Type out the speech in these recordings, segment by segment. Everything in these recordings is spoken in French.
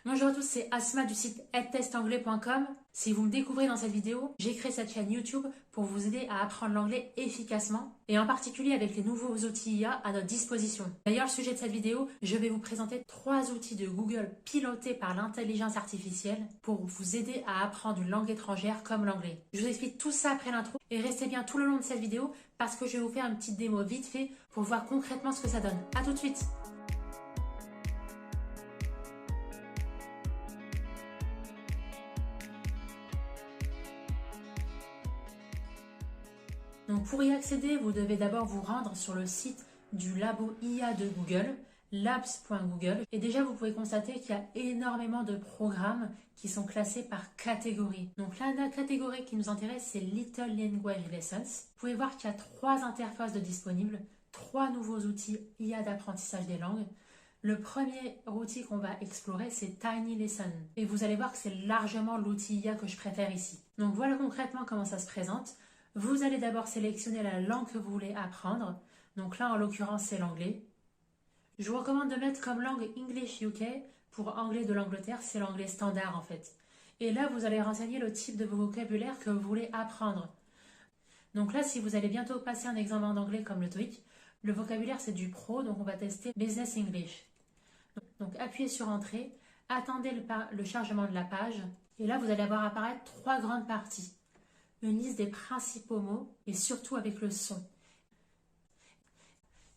Bonjour à tous, c'est Asma du site edtestanglais.com. Si vous me découvrez dans cette vidéo, j'ai créé cette chaîne YouTube pour vous aider à apprendre l'anglais efficacement et en particulier avec les nouveaux outils IA à notre disposition. D'ailleurs, le sujet de cette vidéo, je vais vous présenter 3 outils de Google pilotés par l'intelligence artificielle pour vous aider à apprendre une langue étrangère comme l'anglais. Je vous explique tout ça après l'intro et restez bien tout le long de cette vidéo parce que je vais vous faire une petite démo vite fait pour voir concrètement ce que ça donne. A tout de suite! Donc pour y accéder, vous devez d'abord vous rendre sur le site du labo IA de Google, labs.google. Et déjà, vous pouvez constater qu'il y a énormément de programmes qui sont classés par catégorie. Donc là, la catégorie qui nous intéresse, c'est Little Language Lessons. Vous pouvez voir qu'il y a 3 interfaces de disponibles, 3 nouveaux outils IA d'apprentissage des langues. Le premier outil qu'on va explorer, c'est Tiny Lesson. Et vous allez voir que c'est largement l'outil IA que je préfère ici. Donc voilà concrètement comment ça se présente. Vous allez d'abord sélectionner la langue que vous voulez apprendre. Donc là, en l'occurrence, c'est l'anglais. Je vous recommande de mettre comme langue English UK. Pour anglais de l'Angleterre, c'est l'anglais standard en fait. Et là, vous allez renseigner le type de vocabulaire que vous voulez apprendre. Donc là, si vous allez bientôt passer un examen d'anglais comme le TOEIC, le vocabulaire c'est du pro, donc on va tester Business English. Donc appuyez sur Entrée, attendez le chargement de la page. Et là, vous allez voir apparaître 3 grandes parties. Une liste des principaux mots et surtout avec le son.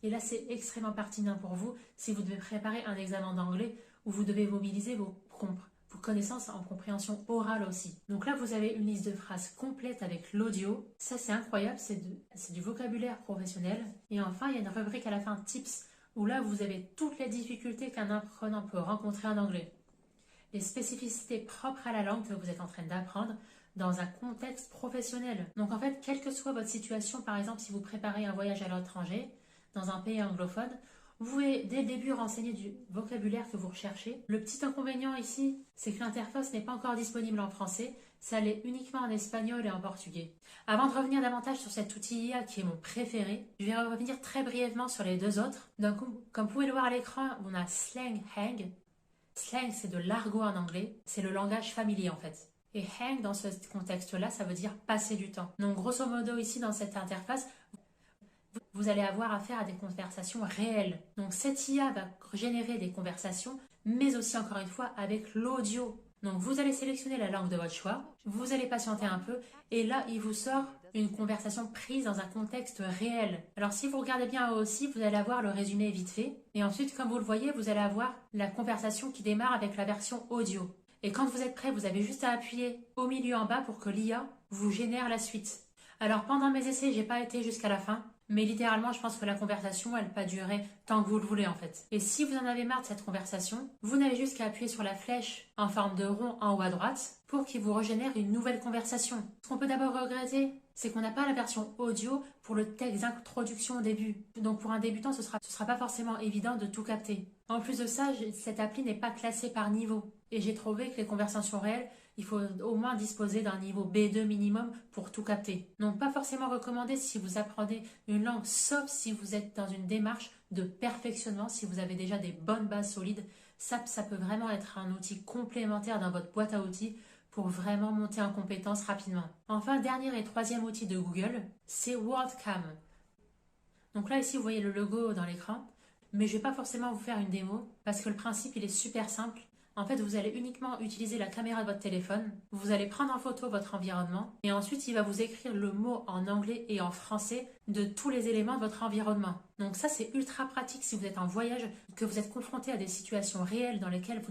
Et là, c'est extrêmement pertinent pour vous si vous devez préparer un examen d'anglais où vous devez mobiliser vos connaissances en compréhension orale aussi. Donc là, vous avez une liste de phrases complète avec l'audio. Ça, c'est incroyable, c'est du vocabulaire professionnel. Et enfin, il y a une rubrique à la fin Tips où là, vous avez toutes les difficultés qu'un apprenant peut rencontrer en anglais. Les spécificités propres à la langue que vous êtes en train d'apprendre dans un contexte professionnel. Donc en fait, quelle que soit votre situation, par exemple si vous préparez un voyage à l'étranger, dans un pays anglophone, vous pouvez dès le début renseigner du vocabulaire que vous recherchez. Le petit inconvénient ici, c'est que l'interface n'est pas encore disponible en français, ça l'est uniquement en espagnol et en portugais. Avant de revenir davantage sur cet outil IA qui est mon préféré, je vais revenir très brièvement sur les 2 autres. Donc comme vous pouvez le voir à l'écran, on a Slang Hang. Slang, c'est de l'argot en anglais, c'est le langage familier en fait. Et hang, dans ce contexte-là, ça veut dire passer du temps. Donc, grosso modo, ici, dans cette interface, vous allez avoir affaire à des conversations réelles. Donc, cette IA va générer des conversations, mais aussi, encore une fois, avec l'audio. Donc, vous allez sélectionner la langue de votre choix, vous allez patienter un peu, et là, il vous sort une conversation prise dans un contexte réel. Alors, si vous regardez bien aussi, vous allez avoir le résumé vite fait. Et ensuite, comme vous le voyez, vous allez avoir la conversation qui démarre avec la version audio. Et quand vous êtes prêt, vous avez juste à appuyer au milieu en bas pour que l'IA vous génère la suite. Alors pendant mes essais, j'ai pas été jusqu'à la fin, mais littéralement, je pense que la conversation, elle peut durer tant que vous le voulez en fait. Et si vous en avez marre de cette conversation, vous n'avez juste qu'à appuyer sur la flèche en forme de rond en haut à droite pour qu'il vous régénère une nouvelle conversation. Ce qu'on peut d'abord regretter, c'est qu'on n'a pas la version audio pour le texte d'introduction au début. Donc pour un débutant, ce sera pas forcément évident de tout capter. En plus de ça, cette appli n'est pas classée par niveau. Et j'ai trouvé que les conversations réelles, il faut au moins disposer d'un niveau B2 minimum pour tout capter. Donc pas forcément recommandé si vous apprenez une langue, sauf si vous êtes dans une démarche de perfectionnement, si vous avez déjà des bonnes bases solides. Ça peut vraiment être un outil complémentaire dans votre boîte à outils pour vraiment monter en compétence rapidement. Enfin, dernier et 3e outil de Google, c'est WordCam. Donc là, ici, vous voyez le logo dans l'écran, mais je ne vais pas forcément vous faire une démo parce que le principe, il est super simple. En fait, vous allez uniquement utiliser la caméra de votre téléphone, vous allez prendre en photo votre environnement et ensuite, il va vous écrire le mot en anglais et en français de tous les éléments de votre environnement. Donc ça, c'est ultra pratique si vous êtes en voyage, que vous êtes confronté à des situations réelles dans lesquelles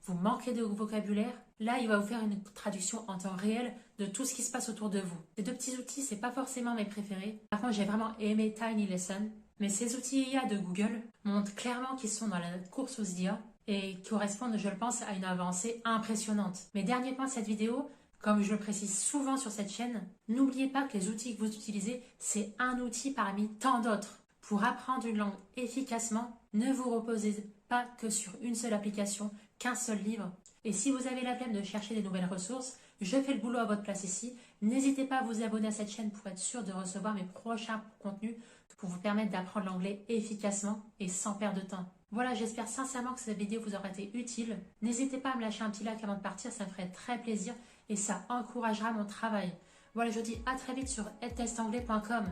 vous manquez de vocabulaire. Là, il va vous faire une traduction en temps réel de tout ce qui se passe autour de vous. Ces 2 petits outils, c'est pas forcément mes préférés. Par contre, j'ai vraiment aimé Tiny Lesson. Mais ces outils IA de Google montrent clairement qu'ils sont dans la course aux IA et correspondent, je le pense, à une avancée impressionnante. Mais dernier point de cette vidéo, comme je le précise souvent sur cette chaîne, n'oubliez pas que les outils que vous utilisez, c'est un outil parmi tant d'autres. Pour apprendre une langue efficacement, ne vous reposez pas que sur une seule application, qu'un seul livre. Et si vous avez la flemme de chercher des nouvelles ressources, je fais le boulot à votre place ici. N'hésitez pas à vous abonner à cette chaîne pour être sûr de recevoir mes prochains contenus pour vous permettre d'apprendre l'anglais efficacement et sans perdre de temps. Voilà, j'espère sincèrement que cette vidéo vous aura été utile. N'hésitez pas à me lâcher un petit like avant de partir, ça me ferait très plaisir et ça encouragera mon travail. Voilà, je vous dis à très vite sur edtestanglais.com.